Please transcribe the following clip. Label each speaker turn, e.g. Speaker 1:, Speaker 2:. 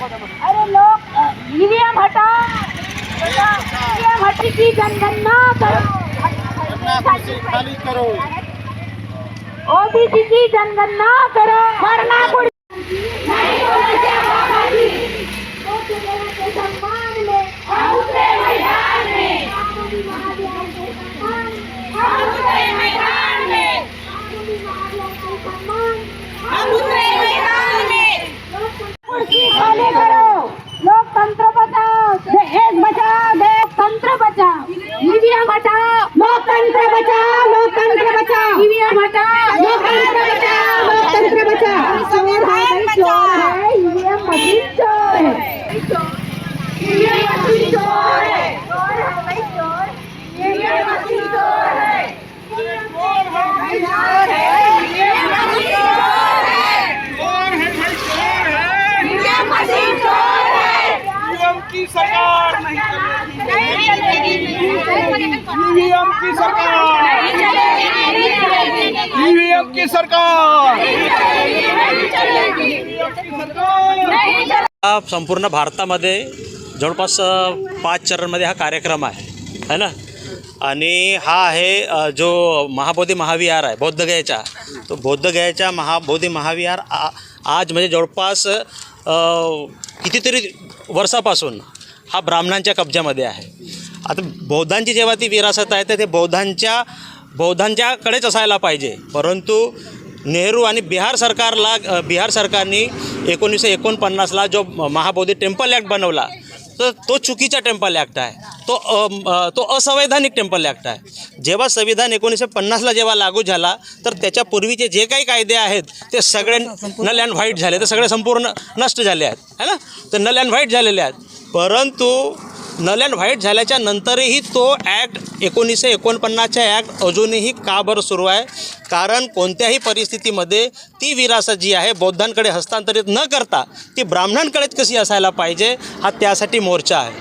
Speaker 1: अरे लोग ईवीएम हटाओ, ईवीएम हटी की जनगणना
Speaker 2: खाली करो,
Speaker 1: ओबीसी की जनगणना करो, वरना सम्मान में हम उतरे मैदान में, हम उतरे मैदान में, हम उतरे मैदान में। कुर्सी खाली करो, लोकतंत्र बचाओ, देश बचाओ, लोकतंत्र बचाओ, ईवीएम हटाओ, लोकतंत्र बचाओ, लोकतंत्र बचाओ, ईवीएम हटाओ, लोकतंत्र बचाओ, लोकतंत्र बचाओ। संविधान बचाओ, ईवीएम मशीन चोर है, ईवीएम मशीन चोर है, ईवीएम मशीन चोर है, चोर है, ईवीएम मशीन चोर है, ईवीएम मशीन चोर है।
Speaker 2: ईवीएम की सरकार नहीं चलेगी, ईवीएम की सरकार, ईवीएम की सरकार,
Speaker 3: संपूर्ण भारतामध्ये जवळपास 5 चरणमध्ये हा कार्यक्रम आहे ना। आणि हा आहे जो महाबोधी महाविहार आहे बोधगयाचा, तो बोधगयाच्या महाबोधी महाविहार आज म्हणजे जवळपास कितीतरी वर्षापासून हा ब्राह्मणांच्या कब्जामध्ये आहे। आता बौद्धांची जेव्हा ती विरासत आहे तर ते बौद्धांच्याकडेच असायला पाहिजे, परंतु नेहरू आणि बिहार सरकारने 1949ला जो महाबोधी टेम्पल ॲक्ट बनवला तर तो चुकीचा टेम्पल ॲक्ट आहे, तो असंवैधानिक टेम्पल ॲक्ट आहे। जेव्हा संविधान 1950ला जेव्हा लागू झाला तर त्याच्या पूर्वीचे जे काही कायदे आहेत ते सगळे नल अँड व्हाईट झाले, तर सगळे संपूर्ण नष्ट झाले आहेत है ना, तर नल अँड व्हाईट झालेले आहेत। परंतु नल अँड व्हाईट झाल्याच्या नंतरही तो ॲक्ट 1949चा ॲक्ट अजूनही का बरं सुरू आहे? कारण कोणत्याही परिस्थितीमध्ये ती विरासत जी आहे बौद्धांकडे हस्तांतरित न करता ती ब्राह्मणांकडेच कशी असायला पाहिजे, हा त्यासाठी मोर्चा आहे।